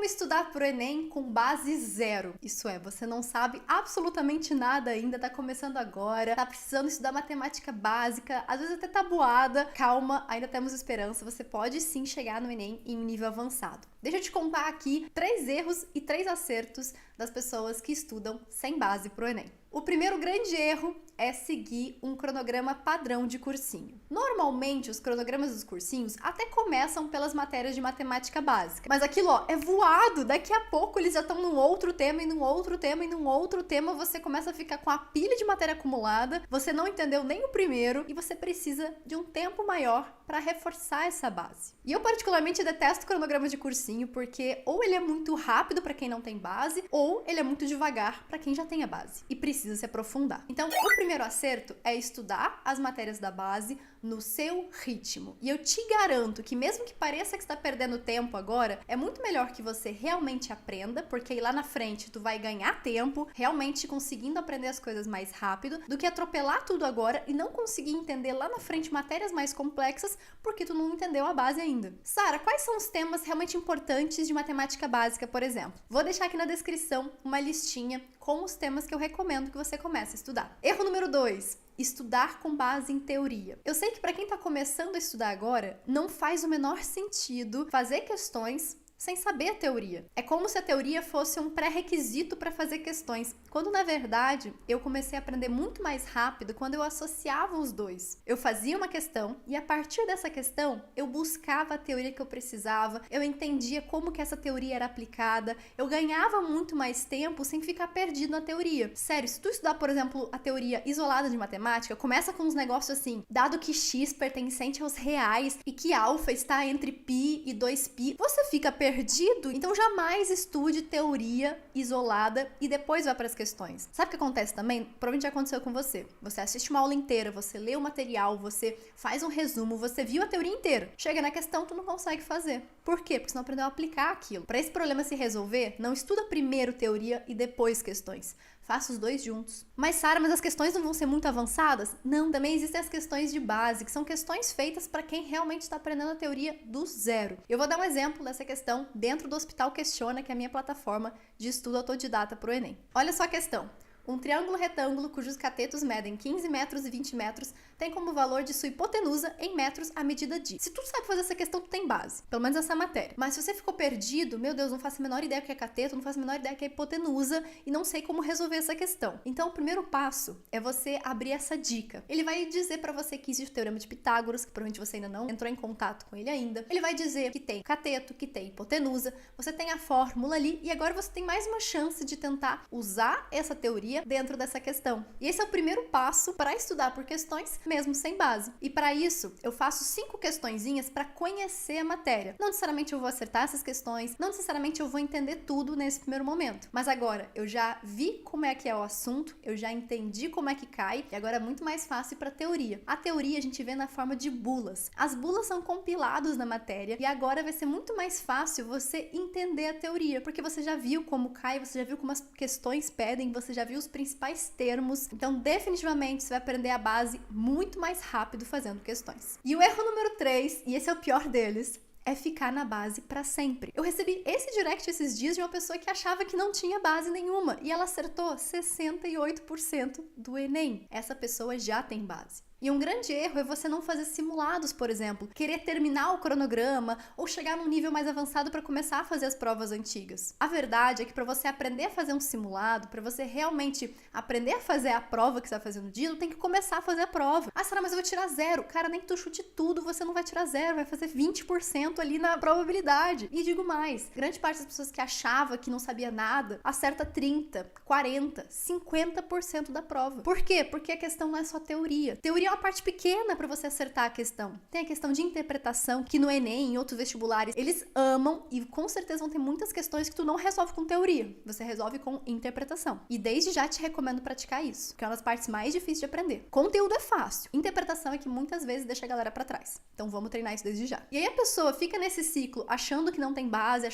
estudar pro Enem com base zero. Isso é, você não sabe absolutamente nada ainda, tá começando agora, tá precisando estudar matemática básica, às vezes até tabuada. Calma, ainda temos esperança, você pode sim chegar no Enem em nível avançado. Deixa eu te contar aqui 3 erros e 3 acertos das pessoas que estudam sem base pro Enem. O primeiro grande erro é seguir um cronograma padrão de cursinho. Normalmente, os cronogramas dos cursinhos até começam pelas matérias de matemática básica, mas aquilo, ó, é voado. Daqui a pouco eles já estão num outro tema, e num outro tema, e num outro tema. Você começa a ficar com a pilha de matéria acumulada, você não entendeu nem o primeiro e você precisa de um tempo maior para reforçar essa base. E eu particularmente detesto o cronograma de cursinho porque ou ele é muito rápido para quem não tem base, ou ele é muito devagar para quem já tem a base e precisa se aprofundar. Então, o primeiro acerto é estudar as matérias da base no seu ritmo. E eu te garanto que mesmo que pareça que está perdendo tempo agora, é muito melhor que você realmente aprenda, porque aí lá na frente tu vai ganhar tempo, realmente conseguindo aprender as coisas mais rápido, do que atropelar tudo agora e não conseguir entender lá na frente matérias mais complexas porque tu não entendeu a base ainda. Sara, quais são os temas realmente importantes de matemática básica, por exemplo? Vou deixar aqui na descrição uma listinha com os temas que eu recomendo que você comece a estudar. Erro número 2. Estudar com base em teoria. Eu sei que para quem está começando a estudar agora, não faz o menor sentido fazer questões sem saber a teoria. É como se a teoria fosse um pré-requisito para fazer questões, quando na verdade eu comecei a aprender muito mais rápido quando eu associava os dois. Eu fazia uma questão e a partir dessa questão eu buscava a teoria que eu precisava, eu entendia como que essa teoria era aplicada, eu ganhava muito mais tempo sem ficar perdido na teoria. Sério, se tu estudar, por exemplo, a teoria isolada de matemática, começa com uns negócios assim, dado que x pertencente aos reais e que alfa está entre π e 2π, você fica perdido, então jamais estude teoria isolada e depois vá para as questões. Sabe o que acontece também? Provavelmente já aconteceu com você. Você assiste uma aula inteira, você lê o material, você faz um resumo, você viu a teoria inteira. Chega na questão, tu não consegue fazer. Por quê? Porque você não aprendeu a aplicar aquilo. Para esse problema se resolver, não estuda primeiro teoria e depois questões. Faça os dois juntos. Mas Sara, mas as questões não vão ser muito avançadas? Não, também existem as questões de base, que são questões feitas para quem realmente está aprendendo a teoria do zero. Eu vou dar um exemplo dessa questão dentro do Hospital Questiona, que é a minha plataforma de estudo autodidata para o Enem. Olha só a questão. Um triângulo retângulo cujos catetos medem 15 metros e 20 metros tem como valor de sua hipotenusa em metros a medida de... Se tu sabe fazer essa questão, tu tem base. Pelo menos essa matéria. Mas se você ficou perdido, meu Deus, não faço a menor ideia o que é cateto, não faço a menor ideia o que é hipotenusa e não sei como resolver essa questão. Então, o primeiro passo é você abrir essa dica. Ele vai dizer pra você que existe o Teorema de Pitágoras, que provavelmente você ainda não entrou em contato com ele ainda. Ele vai dizer que tem cateto, que tem hipotenusa, você tem a fórmula ali e agora você tem mais uma chance de tentar usar essa teoria dentro dessa questão. E esse é o primeiro passo para estudar por questões, mesmo sem base. E para isso, eu faço 5 questõezinhas para conhecer a matéria. Não necessariamente eu vou acertar essas questões, não necessariamente eu vou entender tudo nesse primeiro momento. Mas agora, eu já vi como é que é o assunto, eu já entendi como é que cai, e agora é muito mais fácil para teoria. A teoria a gente vê na forma de bulas. As bulas são compilados na matéria, e agora vai ser muito mais fácil você entender a teoria, porque você já viu como cai, você já viu como as questões pedem, você já viu os principais termos. Então, definitivamente, você vai aprender a base muito mais rápido fazendo questões. E o erro número 3, e esse é o pior deles, é ficar na base para sempre. Eu recebi esse direct esses dias de uma pessoa que achava que não tinha base nenhuma e ela acertou 68% do Enem. Essa pessoa já tem base. E um grande erro é você não fazer simulados, por exemplo, querer terminar o cronograma ou chegar num nível mais avançado para começar a fazer as provas antigas. A verdade é que para você aprender a fazer um simulado, para você realmente aprender a fazer a prova que você está fazendo no dia, tu tem que começar a fazer a prova. Ah, Sara, mas eu vou tirar 0. Cara, nem que tu chute tudo, você não vai tirar 0, vai fazer 20% ali na probabilidade. E digo mais, grande parte das pessoas que achava que não sabia nada, acerta 30, 40, 50% da prova. Por quê? Porque a questão não é só teoria. Teoria é uma parte pequena para você acertar a questão. Tem a questão de interpretação, que no Enem, em outros vestibulares, eles amam e com certeza vão ter muitas questões que tu não resolve com teoria. Você resolve com interpretação. E desde já te recomendo praticar isso, que é uma das partes mais difíceis de aprender. Conteúdo é fácil. Interpretação é que muitas vezes deixa a galera para trás. Então vamos treinar isso desde já. E aí a pessoa fica nesse ciclo achando que não tem base,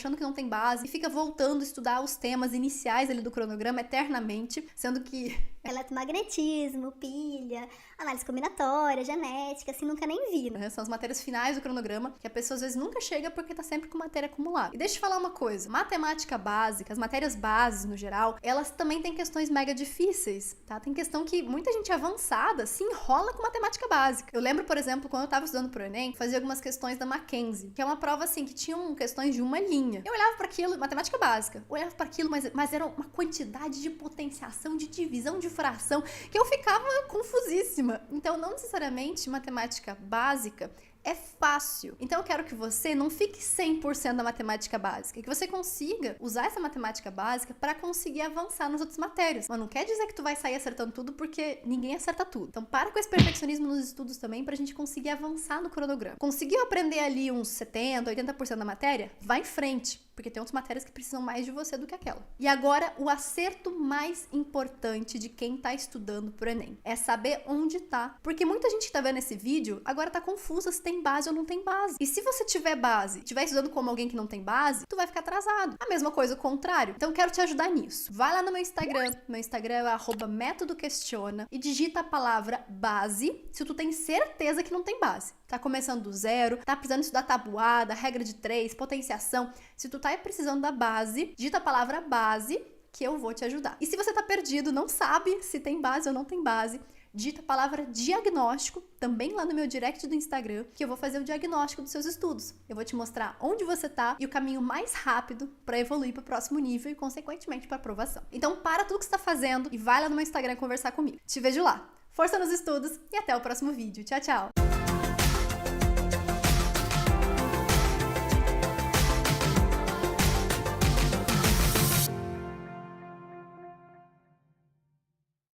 e fica voltando a estudar os temas iniciais ali do cronograma eternamente, sendo que Eletromagnetismo, pilha, análise combinatória, genética, assim, nunca nem vi. São as matérias finais do cronograma, que a pessoa às vezes nunca chega porque tá sempre com matéria acumulada. E deixa eu te falar uma coisa, matemática básica, as matérias bases no geral, elas também têm questões mega difíceis, tá? Tem questão que muita gente avançada se enrola com matemática básica. Eu lembro, por exemplo, quando eu tava estudando pro Enem, fazia algumas questões da Mackenzie, que é uma prova assim, que tinham questões de uma linha. Eu olhava para aquilo, matemática básica, olhava para aquilo, mas era uma quantidade de potenciação, de divisão, de fração, que eu ficava confusíssima. Então, não necessariamente matemática básica é fácil. Então eu quero que você não fique 100% da matemática básica, que você consiga usar essa matemática básica para conseguir avançar nas outras matérias. Mas não quer dizer que tu vai sair acertando tudo, porque ninguém acerta tudo. Então para com esse perfeccionismo nos estudos também, pra gente conseguir avançar no cronograma. Conseguiu aprender ali uns 70, 80% da matéria? Vai em frente, porque tem outras matérias que precisam mais de você do que aquela. E agora, o acerto mais importante de quem tá estudando pro Enem é saber onde tá. Porque muita gente que tá vendo esse vídeo agora tá confusa se tem base ou não tem base. E se você tiver base, estiver estudando como alguém que não tem base, tu vai ficar atrasado. A mesma coisa o contrário. Então eu quero te ajudar nisso. Vai lá no meu Instagram. Meu Instagram é @métodoquestiona e digita a palavra base se tu tem certeza que não tem base. Tá começando do zero, tá precisando estudar tabuada, regra de 3, potenciação. Se tu tá precisando da base, digita a palavra base que eu vou te ajudar. E se você tá perdido, não sabe se tem base ou não tem base, digita a palavra diagnóstico, também lá no meu direct do Instagram, que eu vou fazer o diagnóstico dos seus estudos. Eu vou te mostrar onde você tá e o caminho mais rápido para evoluir para o próximo nível e, consequentemente, para aprovação. Então, para tudo que você tá fazendo e vai lá no meu Instagram conversar comigo. Te vejo lá. Força nos estudos e até o próximo vídeo. Tchau, tchau!